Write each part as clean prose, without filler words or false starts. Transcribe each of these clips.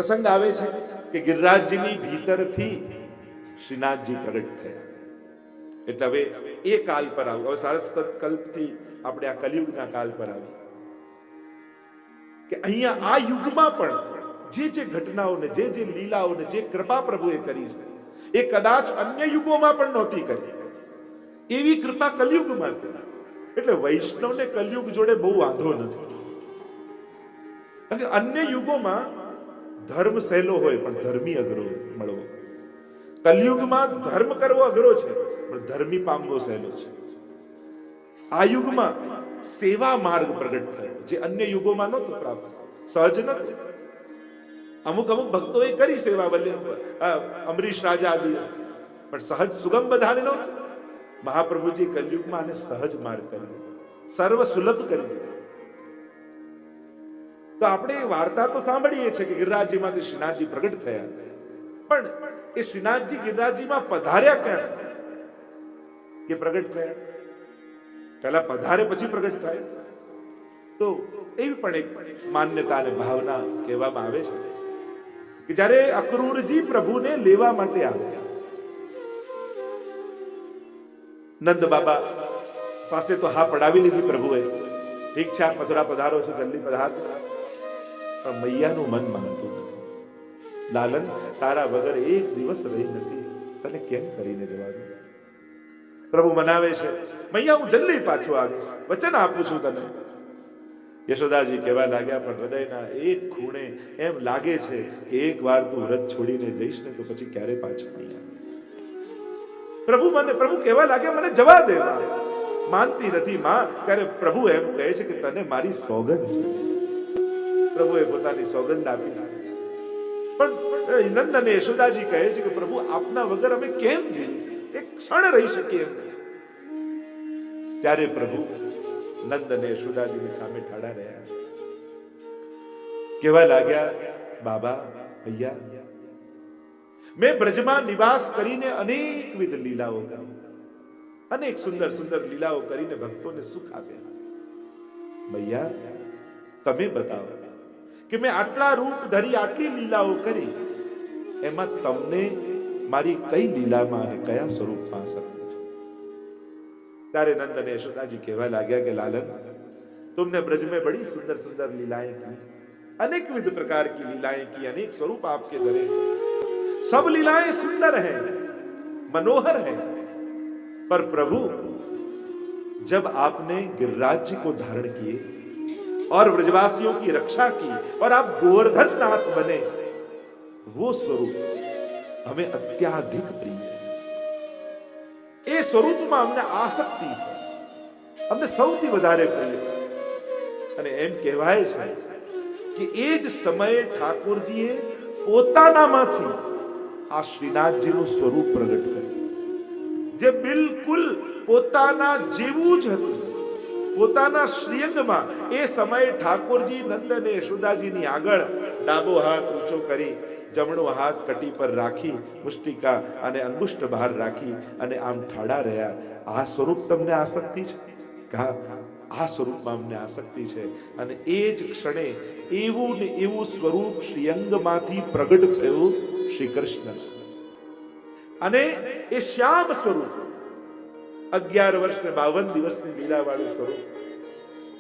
પ્રસંગ આવે છે કે ગિરિરાજજીની ભીતરથી શ્રીનાથજી પ્રગટ થયા. એટલે હવે એ કાલ પર આવ્યું. હવે સારસ્વત કલ્પથી આપણે આ કલિયુગના કાલ પર આવી કે અહીંયા આ યુગમાં પણ જે ઘટનાઓને જે લીલાઓને જે કૃપા પ્રભુએ કરી છે એ કદાચ અન્ય યુગોમાં પણ નહોતી કરી. એવી કૃપા કલિયુગમાં છે. એટલે વૈષ્ણવને કલિયુગ જોડે બહુ વાંધો નથી. અન્ય યુગોમાં ધર્મ સહેલો હોય પણ ધર્મી અઘરો મળવો. કલિયુગમાં ધર્મ કરવો અઘરો છે પણ ધર્મી પામવો સહેલો છે. આ યુગમાં સેવા માર્ગ પ્રગટ થયો જે અન્ય યુગોમાં નહોતો પ્રાપ્ત, સહજ નહોતો. અમુક ભક્તોએ કરી સેવા, અમરીશ રાજા આદિ, પણ સહજ સુગમ બધાને નહોતું. મહાપ્રભુજી કલયુગમાં આને સહજ માર્ગ કર્યો, સર્વ સુલભ કરી દીધો. તો આપણે વાર્તા તો સાંભળીએ છીએ કે ગિરિરાજજીમાંથી શ્રીનાથજી પ્રગટ થયા, પણ એ શ્રીનાથજી ગિરિરાજજીમાં પધાર્યા ક્યાંથી કે પ્રગટ થયા? પહેલા પધારે પછી પ્રગટ થાય. તો એવી પણ એક માન્યતા અને ભાવના કહેવામાં આવે છે કે જ્યારે અક્રૂરજી પ્રભુને લેવા માટે આવ્યા, નંદ બાબા પાસે તો હા પડાવી લીધી પ્રભુએ, ઠીક છે આપ મથુરા પધારો છો, જલ્દી પધાર. પણ મૈયાનું મન માનતું નથી. લાલન, તારા વગર એક દિવસ રહી નથી, તને કેમ કરીને જવા દઉં? પ્રભુ મનાવે છે, મૈયા હું જલ્દી પાછો આવીશ, વચન આપું છું તને. યશોદાજી કહેવા લાગ્યા, પણ હૃદયના એક ખૂણે એમ લાગે છે કે એક વાર તું વ્રત છોડીને જઈશ ને તો પછી ક્યારે પાછો નહીં આવે. પ્રભુ કહેવા લાગ્યા, મને જવા દે. માનતી નથી માં. ત્યારે પ્રભુ એમ કહે છે કે તને મારી સોગંદ છે. પ્રભુએ પોતાની સોગંદ આપી છે. પણ નંદ અને યશોદાજી કહે છે કે પ્રભુ આપના વગર અમે કેમ જઈએ, એક ક્ષણ રહી શકીએ એમ નથી. ત્યારે પ્રભુ નંદ અને યશોદાજીની સામે ઠાડા રહ્યા, કહેવા લાગ્યા, બાબા ભૈયા, મેં બ્રજમાં નિવાસ કરીને અનેકવિધ લીલાઓ કરી, અનેક સુંદર સુંદર લીલાઓ કરીને ભક્તોને સુખ આપ્યા. ભૈયા તમે બતાવો કે મેં આટલા રૂપ ધરી આટલી લીલાઓ કરી, એમાં તમને મારી કઈ લીલામાં અને કયા સ્વરૂપમાં આસક્તિ છે? ત્યારે નંદ અને યશોદાજી કહેવા લાગ્યા કે લાलन, तुमने ब्रज में बड़ी सुंदर सुंदर लीलाएं की, अनेकविध प्रकार की लीलाएं की, अनेक स्वरूप आपके धरे, सब लीलाएं सुंदर हैं, मनोहर हैं, पर प्रभु जब आपने गिरिराज जी को धारण किए और ब्रजवासियों की रक्षा की और आप गोवर्धन नाथ बने, वो स्वरूप हमें अत्याधिक प्रिय है. એ સ્વરૂપમાં અમને આસક્તિ છે, અમને સૌથી વધારે પ્રિય છે. અને એમ કહેવાય છે કે એ જ સમયે ઠાકોરજીએ પોતાનામાંથી આ શ્રીનાથજીનું સ્વરૂપ પ્રગટ કર્યું, જે બિલકુલ પોતાના જેવું જ હતું. પોતાના શ્રીઅંગમાં એ સમયે ઠાકોરજી નંદ અને યશોદાજીની આગળ ડાબો હાથ ઊંચો કરી, જમણો હાથ કટી પર રાખી, મુષ્ટિકા અને અંગુષ્ઠ બહાર રાખી અને આમ ઠાડા રહ્યા. આ સ્વરૂપ તમને આસક્તિ છે? આ સ્વરૂપમાં અમને આસક્તિ છે. અને એ જ ક્ષણે એવું ને એવું સ્વરૂપ શ્રીઅંગમાંથી પ્રગટ થયું શ્રી કૃષ્ણ. અને એ શ્યામ સ્વરૂપ 11 વર્ષ ને 52 દિવસની લીલા વાળું સ્વરૂપ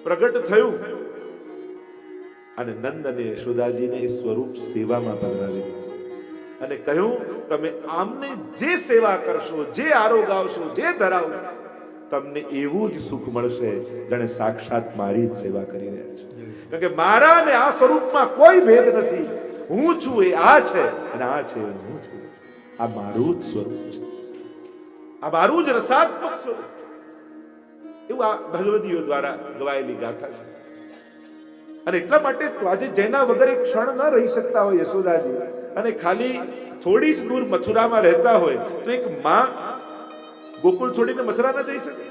પ્રગટ થયું. અને નંદ અને યશોદાજીને એ સ્વરૂપ સેવામાં પધરાવી દીધું અને કહ્યું, તમે આમને જે સેવા કરશો, જે આરોગાવશો, જે ધરાવશો, તમને એવું જ સુખ મળશે જાણે સાક્ષાત મારી જ સેવા કરી રહ્યા છે. કારણ કે મારા અને આ સ્વરૂપમાં કોઈ ભેદ નથી. હું છું એ આ છે અને આ છે હું છું. આ મારું જ સ્વરૂપ છે, આ મારું જ રસાત્મક સ્વરૂપ છે. એવું આ ભગવદીઓ દ્વારા ગવાયેલી ગાથા છે. અને એટલા માટે આજે જેના વગર એક ક્ષણ ન રહી શકતા હોય યશોદાજી, અને ખાલી થોડી જ દૂર મથુરામાં રહેતા હોય, તો એક માં ગોકુળ છોડીને મથુરા ન જઈ શકે?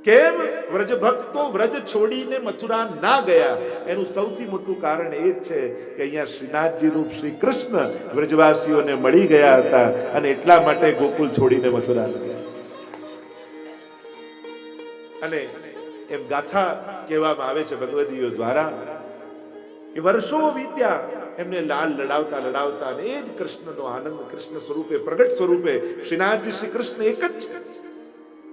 કેમ વ્રજ ભક્તો વ્રજ છોડીને મથુરા ના ગયા? એનું સૌથી મોટું કારણ એ જ છે કે અહીંયા શ્રીનાથજી રૂપ શ્રી કૃષ્ણ વ્રજવાસીઓને મળી ગયા હતા અને એટલા માટે ગોકુળ છોડીને મથુરા ગયા. અને એમ ગાથા કહેવામાં આવે છે ભગવદીઓ દ્વારા કે વર્ષો વીત્યા એમને લાલ લડાવતા લડાવતા અને એ જ કૃષ્ણનો આનંદ, કૃષ્ણ સ્વરૂપે, પ્રગટ સ્વરૂપે શ્રીનાથજી શ્રી કૃષ્ણ એક જ છે,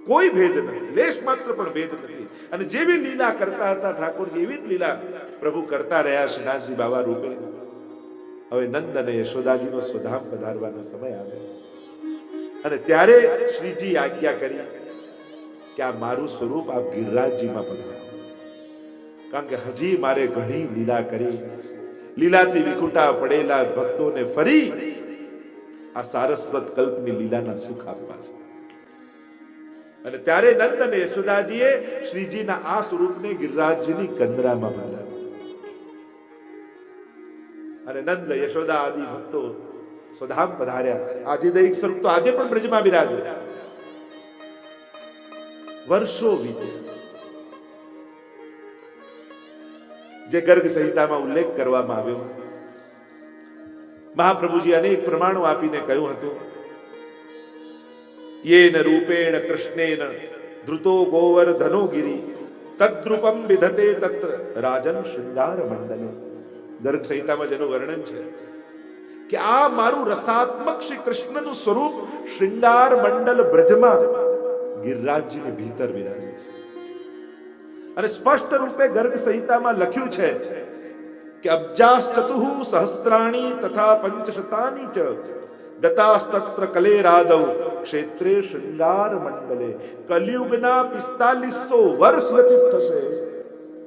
કોઈ ભેદ નથી, લેશ માત્ર પણ ભેદ નથી. અને જેવી લીલા કરતા હતા ઠાકોરજી એવી જ લીલા પ્રભુ કરતા રહ્યા શ્રીનાથજી બાબા રૂપે. હવે નંદ અને યશોદાજીનો સ્વધામ પધારવાનો સમય આવ્યો અને ત્યારે શ્રીજી આજ્ઞા કરી કે આ મારું સ્વરૂપ આપ ગિરિરાજજીમાં પધારો, કારણ કે હજી મારે ઘણી લીલા કરી, લીલાથી વિખૂટા પડેલા ભક્તોને ફરી આ સારસ્વત કલ્પની લીલાના સુખ આપવા છે. અને ત્યારે નંદ અને યશોદાજીએ શ્રીજીના આ સ્વરૂપને ગિરિરાજજીની કંદરામાં ભરાવ્યું. અને નંદ યશોદા આદિ ભક્તો સ્વધામ પધાર્યા. આજે દૈહિક સ્વરૂપ તો આજે પણ બ્રજમાં બિરાજે છે. વર્ષો વીતે, જે ગર્ગ સંહિતામાં ઉલ્લેખ કરવામાં આવ્યો, મહાપ્રભુજી અનેક પ્રમાણો આપીને કહ્યું હતું, યેન રૂપેણ કૃષ્ણેન ધૃતો ગોવર્ધનો ગિરિ તદ્રૂપમ વિધતે તત્ર રાજન શૃંગાર મંડલે. ગર્ગ સંહિતામાં જેનું વર્ણન છે કે આ મારું રસાત્મક શ્રી કૃષ્ણનું સ્વરૂપ શૃંગાર મંડલ બ્રજમાં ગિરિરાજજીની ભીતર વિરાજે છે. અને સ્પષ્ટ રૂપે ગર્ગ સંહિતામાં લખ્યું છે કે અબ્જાશ્ચતુઃ સહસ્ત્રાણી તથા પંચશતાની ચ ગતાસ્તત્ર કલે રાદૌ ક્ષેત્રે શૃંગાર મંડલે. કલિયુગના 4500 વર્ષ વ્યતીત થશે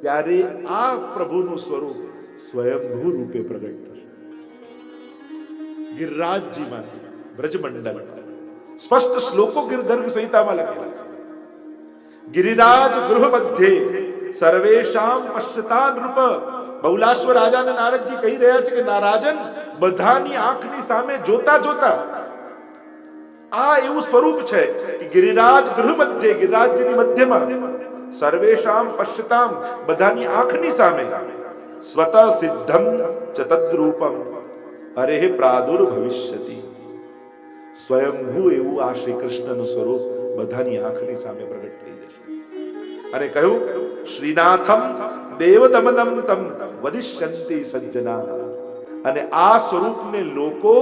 ત્યારે આ પ્રભુનું સ્વરૂપ સ્વયંભૂ રૂપે પ્રગટ થશે ગિરિરાજજીમાંથી બ્રજમંડલ. સ્પષ્ટ શ્લોકો ગર્ગ સંહિતામાં લખેલા છે. ગિરિરાજ ગૃહ મધ્યે સર્વેશામ પશ્યતા નૃપ. બહુલાશ્વ રાજાને નારદજી કહી રહ્યા છે કે રાજન, બધાની આંખની સામે જોતા જોતા આ એવું સ્વરૂપ છે કે ગિરિરાજ ગૃહ મધ્યે, ગિરિરાજજીની મધ્યમાં, સર્વેશામ પશ્યતામ, બધાની આંખની સામે, સ્વત સિદ્ધમ ચ તદ્રૂપમ અરે પ્રાદુર્ભવિષ્યતિ. સ્વયંભૂ એવું આ શ્રી કૃષ્ણનું સ્વરૂપ બધાની આંખની સામે પ્રગટ થઈ જશે. અને કહ્યું, શ્રીનાથમ દેવદમનમ તમ વદિષ્યંતિ સજ્જના. અને આ સ્વરૂપને લોકો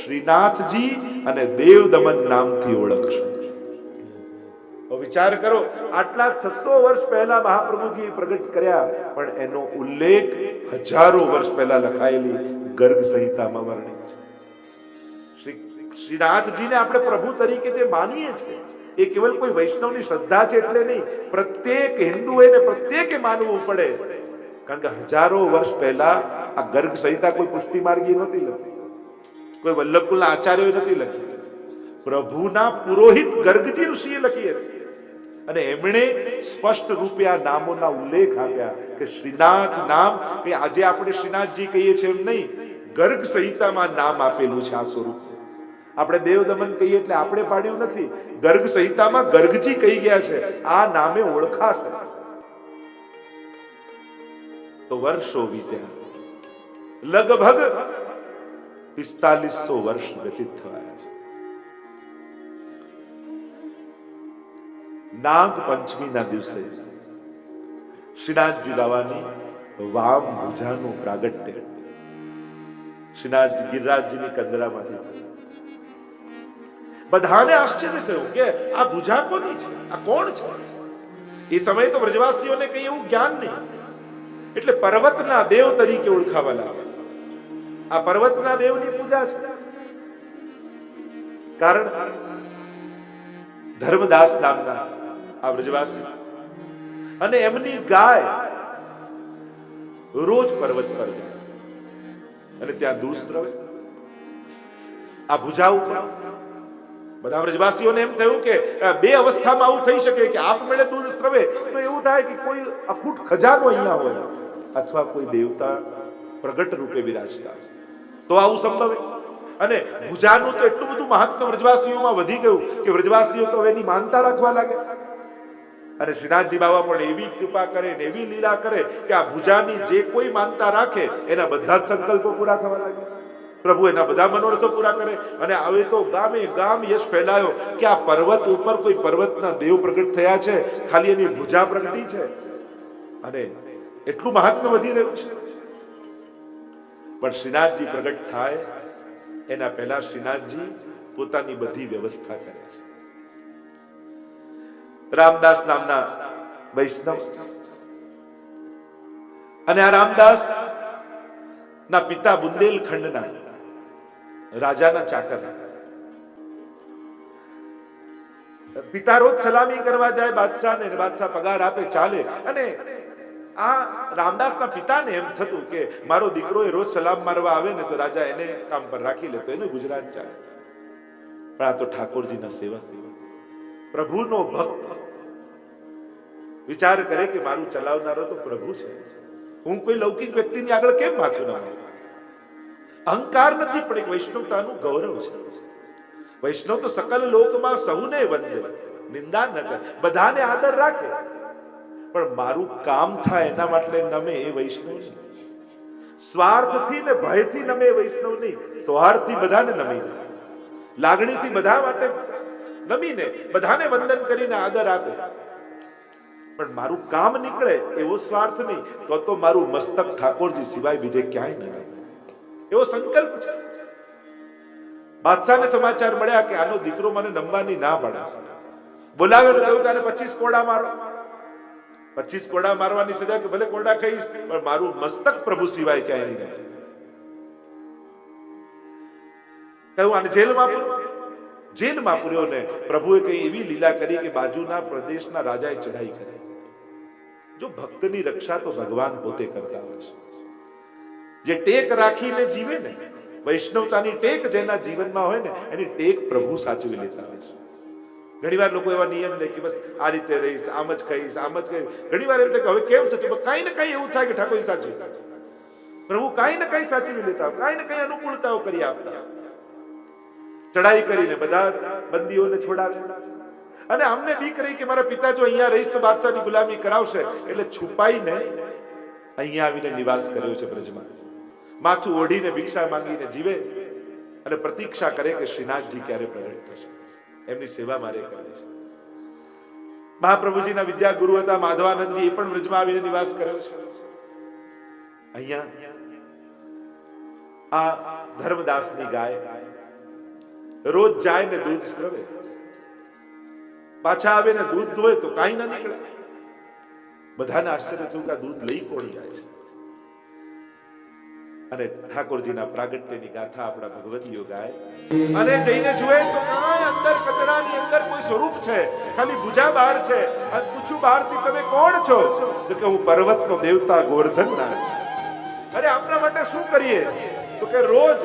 શ્રીનાથજી અને દેવદમન નામથી ઓળખશે. વિચાર કરો, આટલા 600 વર્ષ પહેલા મહાપ્રભુજી પ્રગટ કર્યા, પણ એનો ઉલ્લેખ હજારો વર્ષ પહેલા લખાયેલી ગર્ગ સંહિતામાં વર્ણિત છે. શ્રીનાથજીને આપણે પ્રભુ તરીકે જે માનીએ છીએ એ કેવલ કોઈ વૈષ્ણવની શ્રદ્ધા છે એટલે નહીં, પ્રત્યેક હિન્દુએ ને પ્રત્યેકે માનવું પડે. કારણ કે હજારો વર્ષ પહેલા આ ગર્ગ સંહિતા કોઈ પુષ્ટિ માર્ગી નહોતી લખી, કોઈ વલ્લભકુલના આચાર્યોએ નથી લખી, પ્રભુના પુરોહિત ગર્ગજી ઋષિએ લખી હતી. અને એમણે સ્પષ્ટ રૂપે આ નામોના ઉલ્લેખ આપ્યા કે શ્રીનાથ નામ કે આજે આપણે શ્રીનાથજી કહીએ છીએ એમ નહીં, ગર્ગ સંહિતામાં નામ આપેલું છે આ સ્વરૂપ. આપણે દેવદમન કહીએ એટલે આપણે પાડ્યું નથી, ગર્ગ સંહિતામાં ગર્ગજી કહી ગયા છે, આ નામે ઓળખાશે. તો વર્ષો વીત્યા, લગભગ 4500 વર્ષ વ્યતીત થયા છે. નાગ પંચમીના દિવસે શ્રીનાથજી બાવાની વામ ભુજાનું પ્રાગટ્ય શ્રીનાથજી ગિરિરાજજીની કંદરામાંથી થયું. બધાને આશ્ચર્ય થયું કે આ ભુજા કોની છે, આ કોણ છે. એ સમયે તો વ્રજવાસીઓને કઈ એવું જ્ઞાન નહીં, એટલે પર્વતના દેવ તરીકે ઓળખાવા લાગ્યા. આ પર્વતના દેવની પૂજા છે. કારણ ધર્મદાસ નામના આ વ્રજવાસી અને એમની ગાય રોજ પર્વત પર જાય અને ત્યાં દૂધ સ્રવે. આ ભુજા ઉપર બધા વ્રજવાસીઓને એમ થયું કે બે અવસ્થામાં આવું થઈ શકે કે આપમેળે દૂધ સ્રવે તો એવું થાય કે કોઈ અખૂટ ખજાનો અહીંયા હોય અથવા કોઈ દેવતા પ્રગટ રૂપે વિરાજતા, તો આવું સંભવે. અને ભુજાનું તો એટલું બધું મહત્વ વ્રજવાસીઓમાં વધી ગયું કે વ્રજવાસીઓ તો એની માનતા રાખવા લાગે. અને શ્રીનાથજી બાબા પણ એવી કૃપા કરે ને એવી લીલા કરે કે આ ભુજાની જે કોઈ માનતા રાખે એના બધા જ સંકલ્પો પૂરા થવા લાગે. પ્રભુ એના બધા મનોરથો પૂરા કરે. અને હવે તો ગામે ગામ યશ ફેલાયો કે આ પર્વત ઉપર કોઈ પર્વતના દેવ પ્રગટ થયા છે, ખાલી એની ભુજા પ્રગટી છે. અને એટલું મહાત્મ્ય વધી રહ્યું છે. પણ શ્રીનાથજી પ્રગટ થાય એના પહેલા શ્રીનાથજી પોતાની બધી વ્યવસ્થા કરે છે. રામદાસ નામના વૈષ્ણવ, અને આ રામદાસ ના પિતા બુંદેલખંડના રાજાના ચાકર. પિતા રોજ સલામી કરવા જાય બાદશાહને, બાદશાહ પગાર આપે, ચાલે. અને આ રામદાસના પિતાને એમ થતું કે મારો દીકરો એ રોજ સલામ મારવા આવે ને તો રાજા એને કામ પર રાખી લે તો એનું ગુજરાત ચાલે. પણ આ તો ઠાકોરજીના સેવા, પ્રભુનો ભક્ત વિચાર કરે કે મારું ચલાવનારો તો પ્રભુ છે, હું કોઈ લૌકિક વ્યક્તિની આગળ કેમ માથું ના મારું? અહંકાર નથી, પણ એક વૈષ્ણવતાનું ગૌરવ છે. વૈષ્ણવ તો સકલ લોકમાં સૌને વંદે, નિંદા ન કરે, બધાને આદર રાખે, પણ મારું કામ થાય એના માટે નમે એ વૈષ્ણવ નહીં. સ્વાર્થથી ને ભયથી નમે એ વૈષ્ણવ નહીં, સ્વાર્થથી બધાને નમી જાય, લાગણીથી બધા માટે નમીને બધાને વંદન કરીને આદર આપે. પણ મારું કામ નીકળે એવો સ્વાર્થ નહીં, તો મારું મસ્તક ઠાકોરજી સિવાય બીજે ક્યાંય ન લાગે, એવો સંકલ્પ છે. બાદશાહને સમાચાર મળ્યા કે આનો દીકરો મને નમવાની ના પાડે, બોલાવે તો 25 કોડા મારો. 25 કોડા મારવાની સજા કે ભલે કોડા ખાઈશ, પણ મારું મસ્તક પ્રભુ સિવાય ક્યાંય નહીં. કહ્યું આને જેલમાં પૂરો. જેલમાં પૂર્યો ને પ્રભુએ કઈ એવી લીલા કરી કે બાજુના પ્રદેશના રાજાએ ચઢાઈ કરી. જો ભક્તની રક્ષા તો ભગવાન પોતે કરતા હોય છે. જે ટેક રાખીને જીવે ને, વૈષ્ણવતાની ટેક જેના જીવનમાં હોય ને, એની ટેક પ્રભુ સાચવી લેતા હોય છે. ઘણીવાર લોકો એવા નિયમ લે કે બસ આ રીતે રહીશ, આમ જ ખાઈશ, આમ જ ખાઈશ. ઘણીવાર એમ થાય કે હવે કેમ સાચું? કઈ ને કઈ એવું થાય કે ઠાકોર સાચવી, પ્રભુ કઈ ને કઈ સાચવી લેતા, કઈ ને કઈ અનુકૂળતાઓ કરી આપતા. ચડાઈ કરીને બધા બંદીઓને છોડાવે. અને અમને બીક રહી કે મારા પિતા જો અહીંયા રહીશ તો બાદશાહની ગુલામી કરાવશે, એટલે છુપાઈને અહીંયા આવીને નિવાસ કર્યો છે બ્રજમાં. માથું ઓઢીને ભિક્ષા માંગીને જીવે અને પ્રતીક્ષા કરે કે શ્રીનાથજી ક્યારે પ્રગટ થશે. એમની સેવા મારે કરવી છે. મહાપ્રભુજીના વિદ્યા ગુરુ હતા માધવાનંદજી, એ પણ બ્રજમાં આવીને નિવાસ કર્યો છે. અહીંયા આ ધર્મદાસની ગાય રોજ જાય ને દૂધ સ્રવે, પાછા આવે ને દૂધ દોય તો કાંઈ ના નીકળે. બધાને આશ્ચર્ય થયું કે દૂધ લઈ કોણ જાય છે. અને ઠાકોરજીના પ્રાગટ્યની ગાથા આપણા ભગવતીઓ ગાય અને જઈને જુએ તો કાંઈ અંદર કચરાની અંદર કોઈ સ્વરૂપ છે, ખાલી ભુજા બહાર છે. અને પૂછું બહારથી તમે કોણ છો? તો કે હું પર્વતનો દેવતા ગોવર્ધનના. અરે આપણા માટે શું કરીએ? તો કે રોજ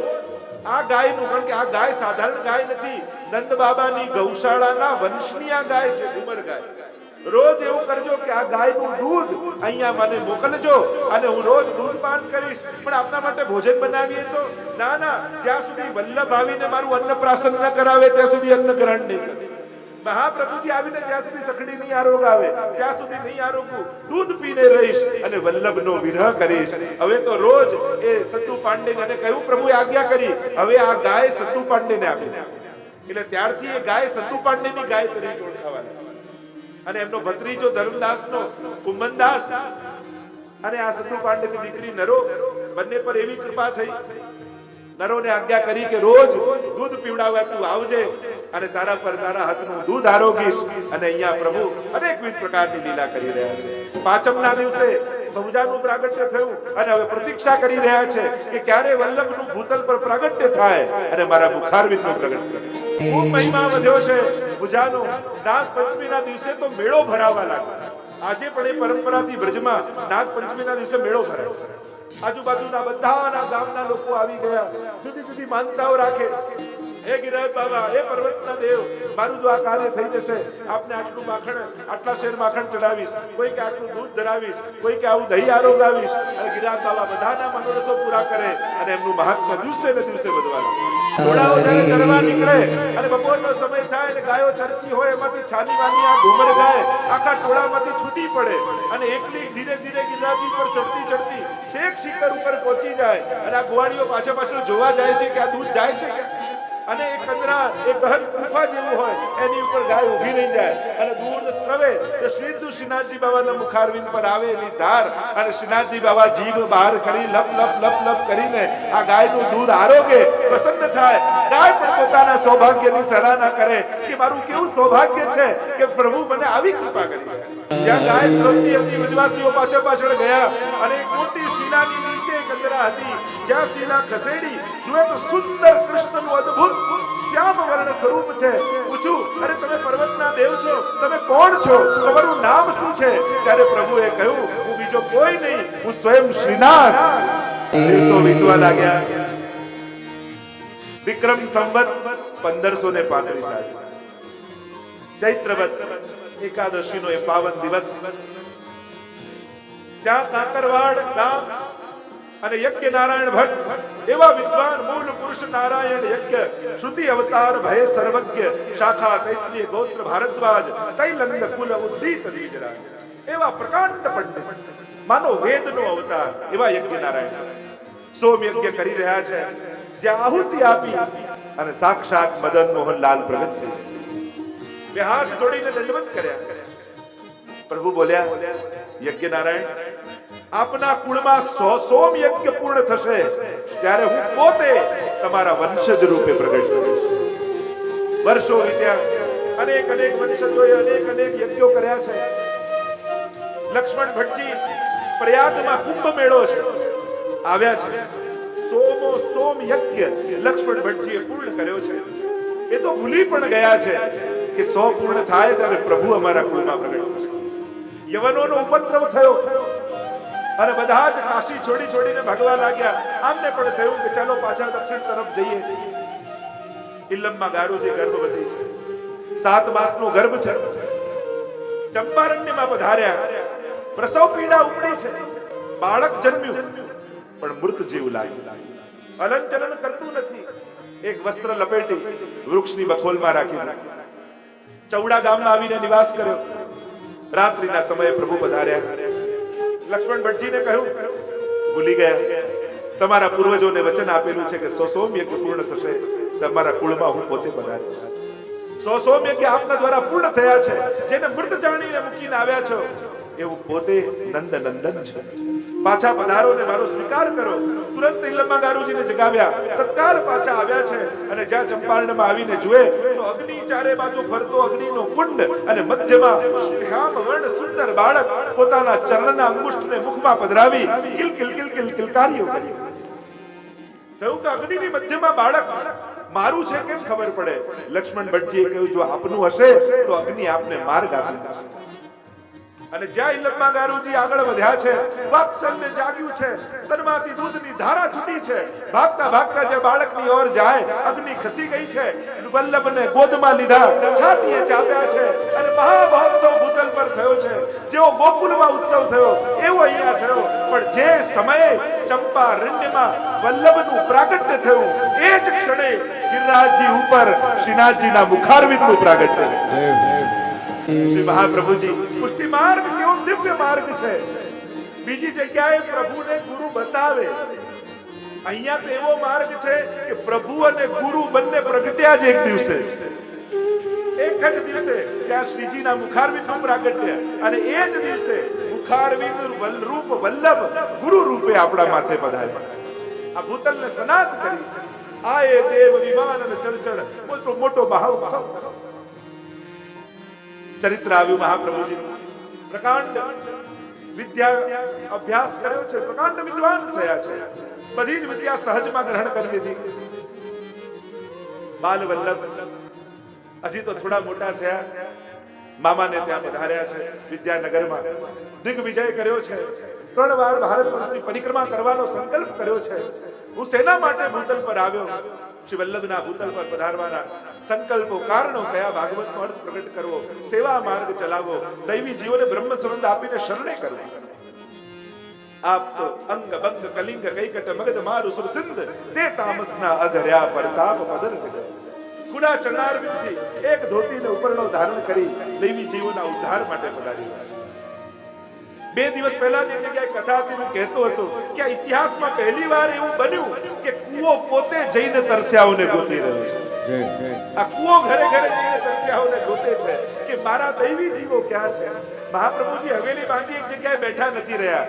આ ગાયનું, કારણ કે આ ગાય સાધારણ ગાય નથી, નંદ બાબાની ગૌશાળાના વંશની આ ગાય છે, ઘુમર ગાય. રોજ એવું કરજો કે આ ગાયનું દૂધ અહીંયા મને મોકલજો અને હું રોજ દૂધ પાન કરીશ. પણ આપના માટે ભોજન બનાવીએ તો ના ના, જ્યાં સુધી વલ્લભ આવીને મારું અન્નપ્રાશન ન કરાવે ત્યાં સુધી અન્ન ગ્રહણ નહીં કરે. મહાપ્રભુજી આવીને જ્યાં સુધી સખડી નહીં આરોગ આવે ત્યાં સુધી નહીં આરોગું, દૂધ પીને રહીશ અને વલ્લભનો વિરહ કરીશ. હવે તો રોજ એ સત્તુ પાંડેને, અને કહ્યું પ્રભુએ આજ્ઞા કરી, હવે આ ગાય સત્તુ પાંડેને આપી. એટલે ત્યારથી એ ગાય સત્તુ પાંડેની ગાય તરીકે ઓળખાવાની. અને એમનો ભત્રીજો ધર્મદાસનો કુંભનદાસ અને આ સત્તુ પાંડેની દીકરી નરો, બંને પર એવી કૃપા થઈ, નરોને આજ્ઞા કરી કે રોજ દૂધ પીવડાવવા તું આવજે અને તારા પર તારા હાથનું દૂધ આરોગીશ. અને અહીંયા પ્રભુ અનેકવિધ પ્રકારની લીલા કરી રહ્યા છે. પાંચમના દિવસે ભુજાનું પ્રાગટ્ય થયું અને હવે પ્રતીક્ષા કરી રહ્યા છે કે ક્યારે વલ્લભનું ભૂતલ પર પ્રાગટ્ય થાય અને મારા મુખારવિંદનું પ્રગટ કરે. ખૂબ મહિમા વધ્યો છે ભુજાનો. નાગ પંચમીના દિવસે તો મેળો ભરાવા લાગ્યો. આજે પણ એ પરંપરાથી બ્રજમાં નાગ પંચમીના દિવસે મેળો ભરાય. આજુબાજુના બધાના ગામના લોકો આવી ગયા, જુદી જુદી માનતાઓ રાખે. હે ગિરિરાજ બાબા, હે પર્વતના દેવ, મારું જો આ કાર્ય થઈ જશે, આપને આટલું માખણ, આટલા શેર માખણ ચડાવીશ, કોઈ કે આટલું દૂધ ધરાવીશ, કોઈ કે આવું દહીં આરોગાવીશ. અને ગિરિરાજ બાબા બધાના મનોરથો પૂરા કરે અને એમનું મહાત્મ્ય દિવસે ને દિવસે વધવાનું. ઘોડાઓ જ્યારે ચરવા નીકળે અને બપોરનો સમય થાય અને ગાયો ચરતી હોય, એમાંથી છાની વાની આ ઘુમર ગાય આખા ટોળામાંથી છૂટી પડે અને એકલી ધીરે ધીરે ગિરિરાજી પર ચડતી ચડતી છેક શિખર ઉપર પહોંચી જાય. અને આ ગોવાળીઓ પાછળ પાછળ જોવા જાય છે કે આ દૂધ જાય છે કે અને એ કંદરા એ ગહન ગુફા જેવું હોય એની ઉપર ગાય ઊભી રહી જાય અને દૂધ સ્ત્રવે તો સીધું શ્રીનાથજી બાબાના મુખારવિંદ પર આવે એની ધાર અને શ્રીનાથજી બાબા જીભ બહાર કરી લપ લપ લપ લપ કરીને આ ગાયનું દૂધ આરોગે પ્રસન્ન થાય ગાય પણ પોતાના સૌભાગ્યની સરાહના કરે કે મારું કેવું સૌભાગ્ય છે કે પ્રભુ મને આવી કૃપા કરી જ્યાં ગાય સ્ત્રવતી હતી વિદ્વાસીઓ પાછળ પાછળ ગયા અને એક મોટી શિલાની નીચે કંદરા હતી જ્યાં શિલા ખસેડી જુએ તો સુંદર કૃષ્ણનું અદ્ભુત શ્યામ વર્ણ સ્વરૂપ છે પૂછ્યું અરે તમે પર્વતના દેવ છો તમે કોણ છો તમારું નામ શું છે ત્યારે પ્રભુએ કહ્યું હું બીજો કોઈ નહીં હું સ્વયં શ્રીનાથ દિવસો વીતવા લાગ્યા વિક્રમ સંવત 1535 ચૈત્રવત એકાદશીનો એ પાવન દિવસ ત્યાં કાંકરવાડ ગામ અને યજ્ઞ નારાયણ ભટ્ટ એવા વિદ્વાન મૂળ પુરુષ નારાયણ યજ્ઞ શ્રુતિ અવતાર ભય સર્વજ્ઞ શાખા તૈત્રીય ગોત્ર ભારદ્વાજ તૈલંગ કુલ ઉદ્દીત દ્વિજરાજ એવા પ્રકાંડ પંડિત માનો વેદનો અવતાર એવા યજ્ઞ નારાયણ સોમ યજ્ઞ કરી રહ્યા છે જ્યાં આહુતિ આપી અને સાક્ષાત મદન મોહનલાલ પ્રગટ થયા બે હાથ જોડીને દંડવત કર્યા પ્રભુ બોલ્યા યજ્ઞ નારાયણ આપના કુળમાં 100 સોમ યજ્ઞ પૂર્ણ થશે ત્યારે હું પોતે તમારા વંશજ રૂપે પ્રગટ થઈશ વર્ષો વીત્યા અનેક અનેક વંશજોએ અનેક અનેક યજ્ઞો કર્યા છે લક્ષ્મણ ભટ્ટજી પ્રયાગમાં કુંભ મેળો છે આવ્યા છે સોમ યજ્ઞ લક્ષ્મણ ભટ્ટજીએ પૂર્ણ કર્યો છે એ તો ભૂલી પણ ગયા છે કે 100 પૂર્ણ થાય ત્યારે પ્રભુ અમારા કુળમાં પ્રગટ થશે યવનોનો ઉપદ્રવ થયો અને બધા જ કાશી છોડી છોડીને ભાગવા લાગ્યા આમને પણ થયું કે ચાલો પાછા દક્ષિણ તરફ જઈએ ઇલ્લમમાં ગારુજી ગર્ભવતી છે 7 માસનો ગર્ભ છે ચંપારણ્યમાં પધાર્યા પ્રસવ પીડા ઉપડી છે બાળક જન્મ્યું પણ મૃત જીવ લાગ્યું હલન ચલન કરતું નથી એક વસ્ત્ર લપેટી વૃક્ષની બખોલમાં રાખી ચૌડા ગામમાં આવીને નિવાસ કર્યો રાત્રિના સમયે પ્રભુ પધાર્યા લક્ષ્મણ ભટ્ટજીને કહ્યું ભૂલી ગયા તમારા પૂર્વજોને વચન આપેલું છે કે 100 સોમ યજ્ઞ પૂર્ણ થશે તમારા કુળમાં હું પોતે પધારીશ 100 સોમ યજ્ઞ આપના દ્વારા પૂર્ણ થયા છે જેને મૃત જાણીને મૂકીને આવ્યા છો એવું પોતે નંદ નંદન છે પાછા પધારો ને મારો સ્વીકાર કરો તુરંત ઇલ્લમમાં ગારુજીને જગાવ્યા તત્કાલ પાછા આવ્યા છે અને જ્યાં ચંપારણમાં આવીને જુએ તો અગ્નિ ચારે બાજુ ફરતો અગ્નિનો કુંડ અને મધ્યમાં શ્યામ વર્ણ સુંદર બાળક પોતાના ચરણના અંગુષ્ઠને મુખમાં પધરાવી કિલ કિલ કિલ કિલ કિલકારીઓ કરી થયું કે અગ્નિની મધ્યમાં બાળક મારું છે કેમ ખબર પડે લક્ષ્મણ ભટ્ટજીએ કહ્યું જો આપનું હશે તો અગ્નિ આપને માર્ગ આપી દેશે અને જ્યાં ઇલ્લમમાં ગારુજી આગળ વધ્યા છે વાત્સલ્ય જાગ્યું છે તનમાંથી દૂધની ધારા છૂટી છે ભાગતા ભાગતા જે બાળકની ઓર જાય અગ્નિ ખસી ગઈ છે વલ્લભને ગોદમાં લીધા છાતીએ ચાપ્યા છે અને મહામહોત્સવ ભૂતલ પર થયો છે જેવો ગોકુલમાં ઉત્સવ થયો એવો અહીંયા થયો પણ જે સમયે ચંપારણ્યમાં વલ્લભનું પ્રાગટ્ય થયું એ જ ક્ષણે ગિરિરાજજી ઉપર શ્રીનાથજીના મુખારવિંદનું પ્રાગટ્ય થયું શ્રી મહાપ્રભુજી પુષ્ટિ માર્ગ કેવો દિવ્ય માર્ગ છે બીજી જગ્યાએ પ્રભુને ગુરુ બતાવે અહીંયા તો એવો માર્ગ છે કે પ્રભુ અને ગુરુ બંને પ્રગટ્યા જ એક દિવસે એક જ દિવસે ત્યાં શ્રીજીના મુખારવિંદનું પ્રાગટ્ય અને એ જ દિવસે મુખારવિંદ રૂપ વલ્લભ ગુરુ રૂપે આપણા માથે પધાર્યા આ ભૂતલને સનાત કરી છે આ એ દેવ વિમાન અને ચળચળ મોટો મહોત્સવ ચરિત્ર આવ્યું મહાપ્રભુજી પ્રકાંડ વિદ્યા અભ્યાસ કર્યો છે પ્રકાંડ વિદ્વાન થયા છે બધી જ વિદ્યા સહજમાં ગ્રહણ કરી લીધી બાલ વલ્લભ હજી તો થોડા મોટા થયા મામાને ત્યાં પધાર્યા છે વિદ્યાનગરમાં દિગ્વિજય કર્યો છે 3 વાર ભારત વર્ષની પરિક્રમા કરવાનો સંકલ્પ કર્યો છે હું સેના માટે ભૂતલ પર આવ્યો શ્રી વલ્લભના ભૂતલ પર પધારવાના સંકલ્પો કારણો કયા ભાગવતનો અર્થ પ્રગટ કરવો સેવા માર્ગ ચલાવવો દૈવી જીવોને બ્રહ્મ સંબંધ આપીને શરણે કરવું આપ તો અંગ બંગ કલિંગ કૈકટ મગધ મારુ સુરસિંધ તે તામસના અધર્યા પરતાપ પદર જગ ખુડા ચરણારવિંદથી એક ધોતીને ઉપરનો ધારણ કરી દૈવી જીવોના ઉદ્ધાર માટે પધાર્યા 2 દિવસ પહેલા જે જગ્યાએ કથા હતી હું કહેતો હતો કે ઇતિહાસમાં પહેલી વાર એવું બન્યું કે કૂવો પોતે જઈને તરસ્યાઓને ગોતી રહ્યો છે. આ કૂવો ઘરે ઘરે જઈને તરસ્યાઓને ગોતે છે કે મારા દૈવી જીવો ક્યાં છે. મહાપ્રભુજી હવેલી બાંધી એક જગ્યાએ બેઠા નથી રહ્યા.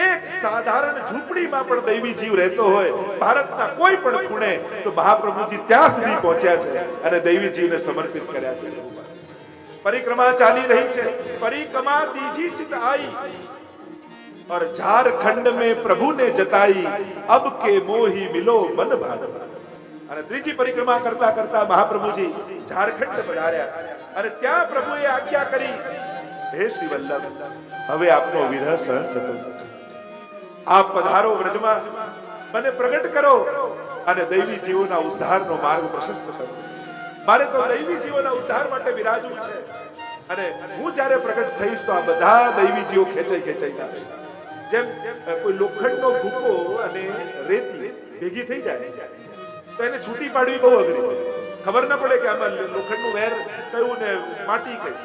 એક સાધારણ ઝૂંપડીમાં પણ દૈવી જીવ રહેતો હોય ભારતના કોઈ પણ ખૂણે તો મહાપ્રભુજી ત્યાં સુધી પહોંચ્યા છે અને દૈવી જીવને સમર્પિત કર્યા છે. परिक्रमा चाली रही है. परिक्रमा दीजी चित आई और झारखंड में प्रभु ने जताई अब के मोही मिलो मन भान. અને ત્રીજી પરિક્રમા કરતા કરતા મહાપ્રભુજી ઝારખંડ પધાર્યા અને ત્યાં પ્રભુએ આજ્ઞા કરી, હે શ્રી વલ્લભ, હવે આપનો વિરહ સહન થતો નથી. આપ પધારો વ્રજમાં, મને પ્રગટ કરો અને દૈવી જીવોના ઉદ્ધારનો માર્ગ પ્રશસ્ત કરો. મારે તો દૈવી જીવોના ઉદ્ધાર માટે વિરાજવું છે અને હું જ્યારે પ્રગટ થઈશ તો આ બધા દૈવી જીવો ખેંચાઈ ના જેમ કોઈ લોખંડનો ભૂકો અને રેતી ભેગી થઈ જાય તો એને છૂટી પાડવી બહુ અઘરી. ખબર ના પડે કે આમાં લોખંડનું વેર કયું ને માટી કઈ,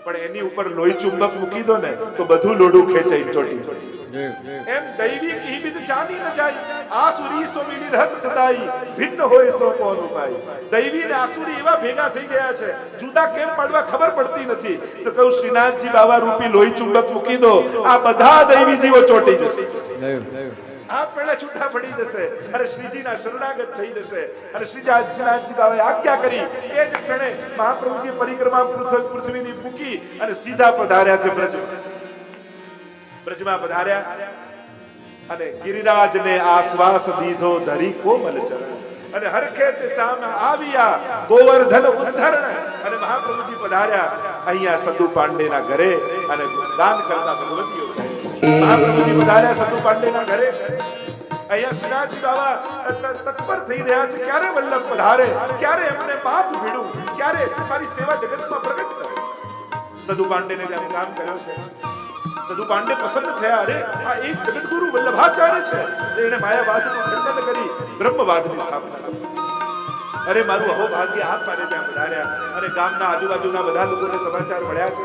પણ એની ઉપર લોહી ચુંબક મૂકી દો ને તો બધું લોડું ખેંચાઈ ચોટી. એમ દૈવી કીબિત જાની ન જાય, આસુરી સો મિલી રહત સદાઈ, ભિન્ન હોય સો કોન ઉપાય. દૈવી ને આસુરી એવા ભેગા થઈ ગયા છે, જુદા કેમ પાડવા ખબર પડતી નથી. તો કહું શ્રીનાથજી બાબા રૂપી લોહી ચુંબક મૂકી દો, આ બધા દૈવી જીવો ચોટી જશે. આપ પહેલા છૂટા પડી જશે અને શ્રીજીના શરણાગત થઈ જશે. અને શ્રીનાથજી બાબાએ આજ્ઞા કરી એ જ ક્ષણે મહાપ્રભુજી પરિક્રમા પૃથ્વીની મૂકી અને સીધા પધાર્યા છે બ્રજમાં પધાર્યા અને ગિરિરાજને આશ્વાસ દીધો ધરી કોમલ ચરણ અને હરખે તે સામે આવ્યા ગોવર્ધન ઉદ્ધરણ. અને મહાપ્રભુજી પધાર્યા અહીંયા સદુ પાંડેના ઘરે અને દાન કરતા ભગવતીઓ. મહાપ્રભુજી પધાર્યા સદુ પાંડેના ઘરે. અહીંયા શ્રીનાથજી બાબા તત્પર થઈ રહ્યા છે, ક્યારે વલ્લભ પધારે, ક્યારે એમને પાપ ભીડું, ક્યારે મારી સેવા જગતમાં પ્રગટ કરે. સદુ પાંડેને ત્યાં કામ કર્યો છે. સદુ પાંડે પ્રસન્ન થયા, અરે આ એક જગતગુરુ વલ્લભાચાર્ય છે, એને માયાવાદનું ખંડન કરી બ્રહ્મવાદની સ્થાપના કરી. અરે મારું અહોભાગ્ય આપ મારે ત્યાં પધાર્યા. અને ગામના આજુબાજુના બધા લોકોને સમાચાર મળ્યા છે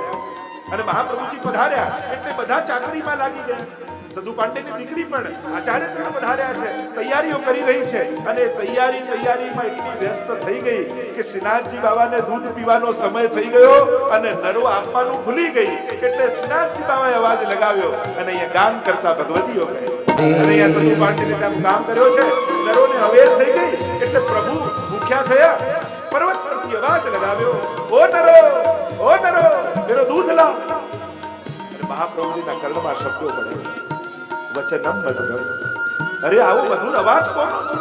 અને મહાપ્રભુજી પધાર્યા એટલે બધા ચાકરીમાં લાગી ગયા. સદુ પાંડેની દીકરી પણ આચાર્ય ચરણ પધાર્યા છે, તૈયારીઓ કરી રહી છે અને તૈયારીમાં એટલી વ્યસ્ત થઈ ગઈ કે શ્રીનાથજી બાબાને દૂધ પીવાનો સમય થઈ ગયો અને નરો આપવાનું ભૂલી ગઈ. એટલે શ્રીનાથજી બાબાએ અવાજ લગાવ્યો અને અહીંયા ગાન કરતા ભગવતીઓ ગઈ અને અહીંયા સદુ પાંડેને ત્યાં કામ કર્યો છે. નરોને અવેર થઈ ગઈ એટલે પ્રભુ ભૂખ્યા થયા. પર્વત પરથી અવાજ લગાવ્યો, ઓ નરો, ઓ નરો, મેરો દૂધ લાવ. અને મહાપ્રભુજીના કર્ણમાં શબ્દો પડ્યા, વચનમ મધુરમ. અરે આવો મધુર અવાજ કોનો છે?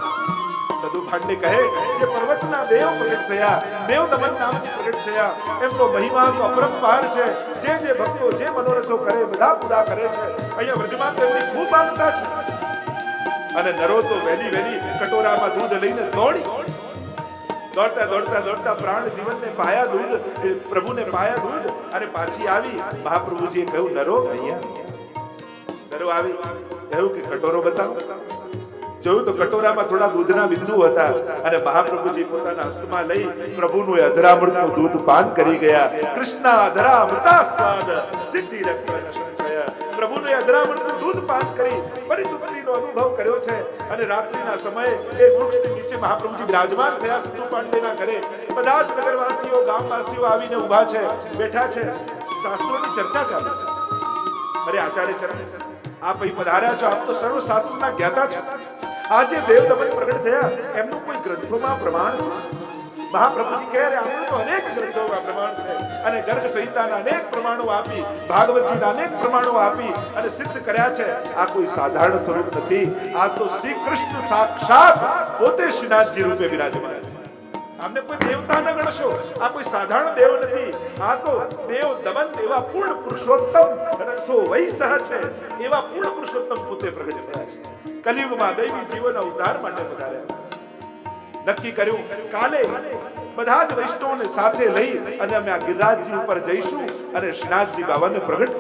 સદુ પાંડે કહે કે પર્વતના દેવ પ્રગટ થયા, દેવ દમન નામથી પ્રગટ થયા. એમનો મહિમા તો અપરંપાર છે. જે ભક્તો જે મનોરથો કરે બધા પૂરા કરે છે. અહીંયા વ્રજમાં તેમની ખૂબ માનતા છે. અને નરો તો વહેલી કટોરામાં દૂધ લઈને દોડતા પ્રાણ જીવનને પાયા દૂધ, પ્રભુને પાયા દૂધ અને પાછી આવી. મહાપ્રભુજીએ કહ્યું, નરો અહીંયા. નરો આવી કહ્યું કે કટોરો બતાવો. જોયું તો કટોરામાં થોડા દૂધના બિંદુ હતા અને મહાપ્રભુજી પોતાના હસ્તમાં લઈ પ્રભુનું અધરામૃતનું દૂધ પાન કરી ગયા. કૃષ્ણ અધરામૃતા સ્વાદ સિદ્ધિ રક્ત સંશય. પ્રભુનું અધરામૃતનું દૂધ પાન કરી પરિતુષ્ટિનો અનુભવ કર્યો છે. અને રાત્રિના સમયે એ વૃક્ષની નીચે મહાપ્રભુજી બિરાજમાન થયા સદુ પાંડેના ઘરે. બધા જ નગરવાસીઓ ગામવાસીઓ આવીને ઊભા છે, બેઠા છે, શાસ્ત્રોની ચર્ચા ચાલે છે. અરે આચાર્ય ચરણ, આપ અહીં પધાર્યા છો, આપ તો સર્વ શાસ્ત્રના જ્ઞાતા છો. આજે દેવ દમન પ્રગટ થયા એમનું કોઈ ગ્રંથોમાં પ્રમાણ છે? મહાપ્રભુજી કહે આમનું તો અનેક ગ્રંથોમાં પ્રમાણ છે અને ગર્ગ સંહિતાના અનેક પ્રમાણો આપી, ભાગવતજીના અનેક પ્રમાણો આપી અને સિદ્ધ કર્યા છે. આ કોઈ સાધારણ સ્વરૂપ નથી. આ તો શ્રી કૃષ્ણ સાક્ષાત પોતે શ્રીનાથજી રૂપે વિરાજમાન છે. આમને કોઈ દેવતા ન ગણશો, આ કોઈ સાધારણ દેવ નથી. આ તો દેવ દમન એવા પૂર્ણ પુરુષોત્તમ રસો વૈસહ છે. એવા પૂર્ણ પુરુષોત્તમ પોતે પ્રગટ થયા છે. કલિયુગમાં દૈવી જીવનના ઉદ્ધાર માટે પધાર્યા છે. નક્કી કર્યું કાલે બધા જ વૈષ્ણવોને સાથે લઈ અને અમે આ ગિરિરાજજી ઉપર જઈશું અને શ્રીનાથજી બાબાને પ્રગટ